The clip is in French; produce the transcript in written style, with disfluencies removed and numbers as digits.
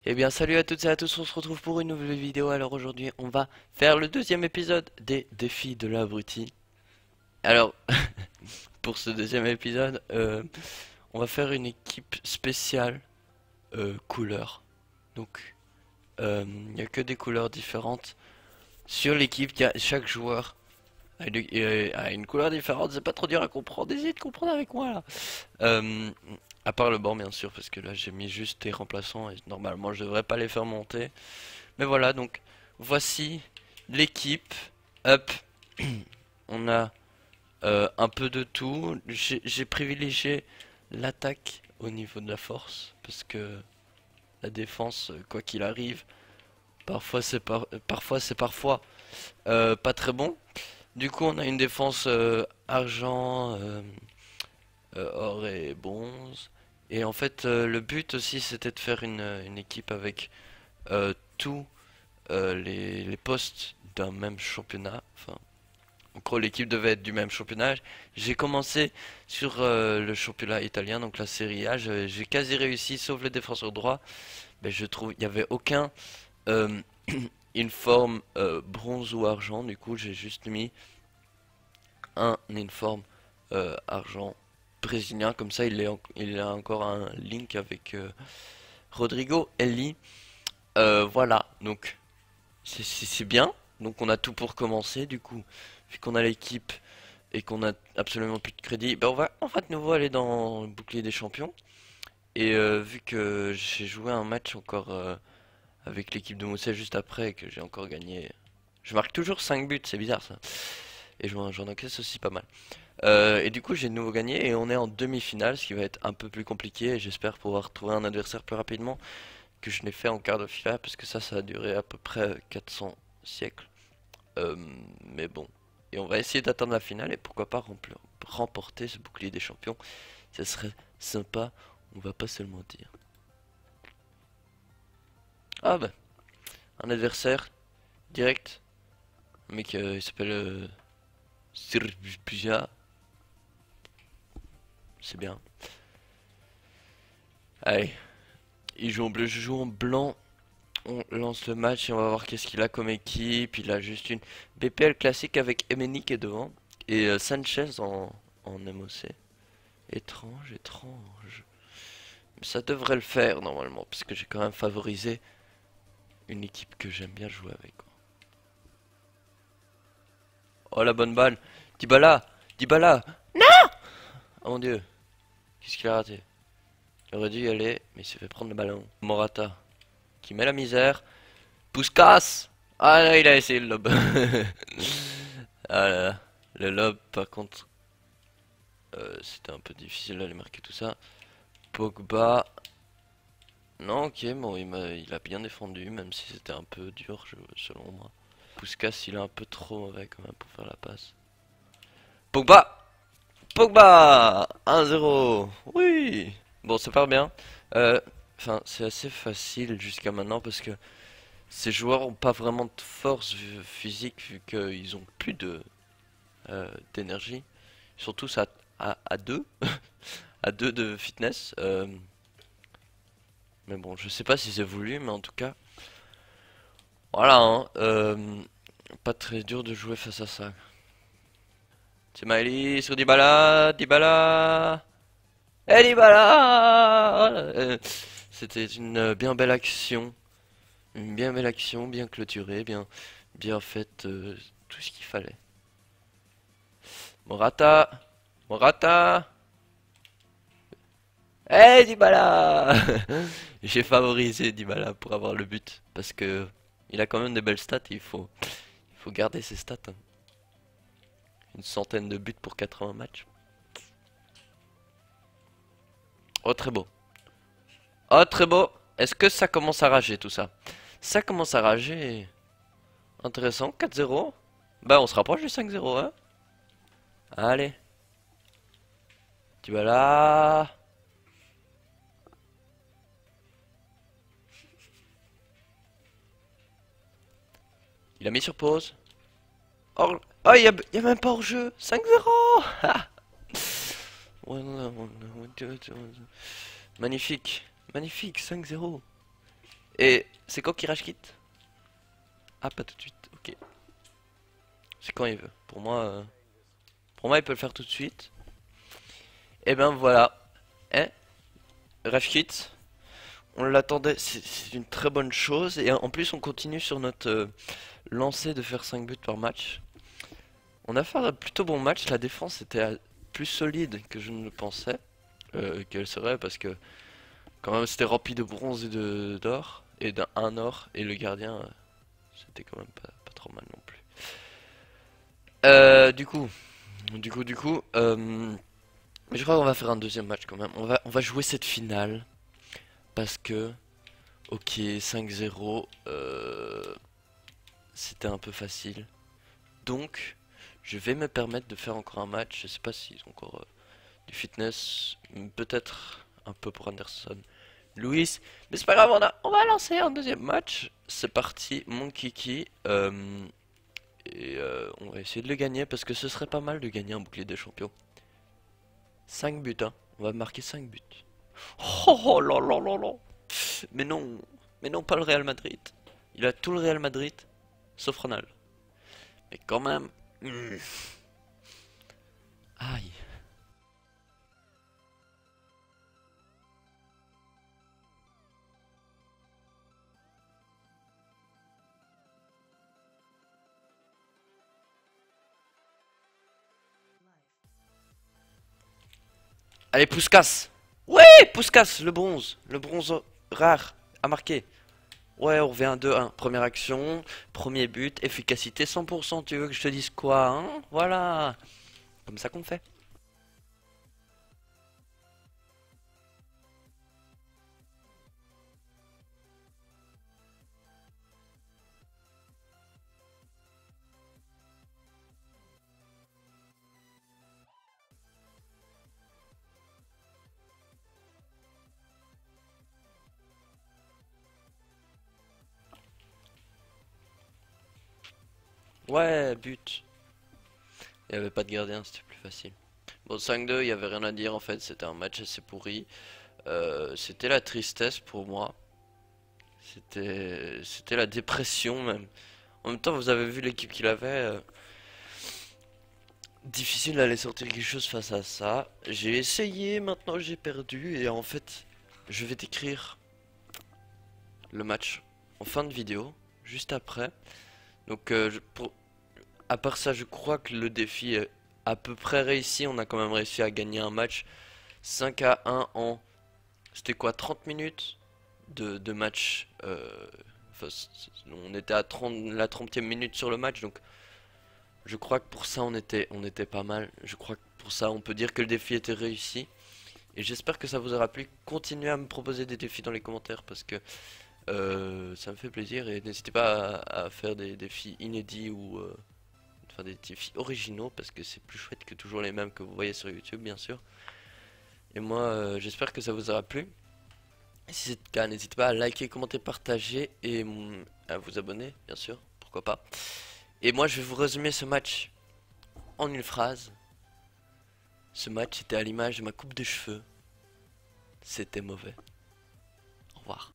Eh bien salut à toutes et à tous, on se retrouve pour une nouvelle vidéo. Alors aujourd'hui on va faire le deuxième épisode des défis de l'abruti. Alors pour ce deuxième épisode on va faire une équipe spéciale couleur. Donc il n'y a que des couleurs différentes sur l'équipe. Chaque joueur a une couleur différente. C'est pas trop dur à comprendre, essayez de comprendre avec moi là. Euh, à part le banc bien sûr, parce que là j'ai mis juste des remplaçants et normalement je devrais pas les faire monter. Mais voilà, donc voici l'équipe. Hop, on a un peu de tout. J'ai privilégié l'attaque au niveau de la force, parce que la défense, quoi qu'il arrive, parfois pas très bon. Du coup on a une défense argent, or et bronze. Et en fait le but aussi c'était de faire une équipe avec tous les postes d'un même championnat. Enfin, en gros, l'équipe devait être du même championnat. J'ai commencé sur le championnat italien, donc la Serie A. J'ai quasi réussi, sauf le défenseur droit. Mais je trouve il n'y avait aucun euh, une forme bronze ou argent. Du coup, j'ai juste mis une forme argent brésilien. Comme ça, il a encore un link avec Rodrigo Eli. Voilà, donc c'est bien. Donc on a tout pour commencer. Du coup, vu qu'on a l'équipe et qu'on a absolument plus de crédit, ben on va de nouveau aller dans le bouclier des champions. Et vu que j'ai joué un match encore avec l'équipe de Moussel juste après et que j'ai encore gagné, je marque toujours 5 buts, c'est bizarre ça. Et j'en encaisse aussi pas mal. Et du coup j'ai de nouveau gagné et on est en demi-finale, ce qui va être un peu plus compliqué. Et j'espère pouvoir trouver un adversaire plus rapidement que je n'ai fait en quart de finale, parce que ça a duré à peu près 400 siècles. Mais bon. Et on va essayer d'atteindre la finale et pourquoi pas remporter ce bouclier des champions. Ça serait sympa, on va pas se le mentir. Ah bah, un adversaire direct. Un mec il s'appelle Sirbuja. C'est bien. Allez, il joue en bleu, je joue en blanc. On lance le match et on va voir qu'est-ce qu'il a comme équipe. Il a juste une BPL classique avec Emeni qui est devant. Et Sanchez en MOC. Étrange, étrange. Ça devrait le faire normalement, parce que j'ai quand même favorisé une équipe que j'aime bien jouer avec, quoi. Oh la bonne balle. Dybala, Dybala. Oh mon dieu, qu'est-ce qu'il a raté? Il aurait dû y aller, mais il s'est fait prendre le ballon. Morata, qui met la misère. Puskas. Ah là, il a essayé le lob. Ah là là. Le lob, par contre, c'était un peu difficile d'aller marquer tout ça. Pogba. Non, ok, bon, il a bien défendu, même si c'était un peu dur, selon moi. Puskas, il est un peu trop mauvais quand même pour faire la passe. Pogba! Pogba! 1-0! Oui! Bon, ça part bien. Enfin, c'est assez facile jusqu'à maintenant parce que ces joueurs ont pas vraiment de force physique vu qu'ils ont plus d'énergie. Ils sont tous à 2 à 2 de fitness. Mais bon, je sais pas si c'est voulu, mais en tout cas, voilà, hein, pas très dur de jouer face à ça. C'est Maëlys sur Dybala, Dybala, et Dybala. C'était une bien belle action, bien clôturée, bien faite, tout ce qu'il fallait. Morata, Morata. Eh Dybala. J'ai favorisé Dybala pour avoir le but parce que il a quand même des belles stats et il faut garder ses stats, hein. Une centaine de buts pour 80 matchs. Oh très beau. Oh très beau. Est-ce que ça commence à rager tout ça? Ça commence à rager. Intéressant, 4-0. Bah on se rapproche du 5-0, hein. Allez. Dybala. Il a mis sur pause. Oh, oh y a même pas hors-jeu. 5-0. Magnifique. Magnifique, 5-0. Et c'est quand qu'il rage quitte? Ah, pas tout de suite, ok. C'est quand il veut. Pour moi, il peut le faire tout de suite. Et ben voilà. Eh, rage quitte. On l'attendait, c'est une très bonne chose. Et en plus, on continue sur notre lancée de faire 5 buts par match. On a fait un plutôt bon match. La défense était plus solide que je ne le pensais qu'elle serait parce que quand même c'était rempli de bronze et de d'or et d'un or et le gardien c'était quand même pas trop mal non plus. Du coup, mais je crois qu'on va faire un deuxième match quand même. On va jouer cette finale parce que ok 5-0 c'était un peu facile. Donc je vais me permettre de faire encore un match. Je sais pas s'ils ont encore du fitness, peut-être un peu pour Anderson. Louis, mais c'est pas grave, on va lancer un deuxième match. C'est parti, mon kiki. On va essayer de le gagner parce que ce serait pas mal de gagner un bouclier des champions. 5 buts, hein. On va marquer 5 buts. Oh, oh là là là là. Mais non, mais non, pas le Real Madrid. Il a tout le Real Madrid, sauf Ronald. Mais quand même. Aïe. Allez, Puskas. Ouais, Puskas, le bronze. Le bronze rare à marquer. Ouais, on revient à 2-1. Première action, premier but, efficacité 100%. Tu veux que je te dise quoi, hein? Voilà. Comme ça qu'on fait. Ouais, but. Il n'y avait pas de gardien, c'était plus facile. Bon, 5-2, il n'y avait rien à dire en fait. C'était un match assez pourri. C'était la tristesse pour moi. C'était la dépression même. En même temps, vous avez vu l'équipe qu'il avait. Difficile d'aller sortir quelque chose face à ça. J'ai essayé, maintenant j'ai perdu. Et en fait, je vais décrire le match en fin de vidéo, juste après. Donc, à part ça, je crois que le défi est à peu près réussi. On a quand même réussi à gagner un match 5-1 en... C'était quoi, 30 minutes de match enfin, on était à 30, la 30e minute sur le match, donc je crois que pour ça on était pas mal. Je crois que pour ça on peut dire que le défi était réussi. Et j'espère que ça vous aura plu. Continuez à me proposer des défis dans les commentaires parce que ça me fait plaisir. Et n'hésitez pas à faire des défis inédits ou enfin des défis originaux parce que c'est plus chouette que toujours les mêmes que vous voyez sur YouTube, bien sûr. Et moi, j'espère que ça vous aura plu. Et si c'est le cas, n'hésitez pas à liker, commenter, partager et à vous abonner, bien sûr, pourquoi pas. Et moi, je vais vous résumer ce match en une phrase. Ce match était à l'image de ma coupe de cheveux. C'était mauvais. Au revoir.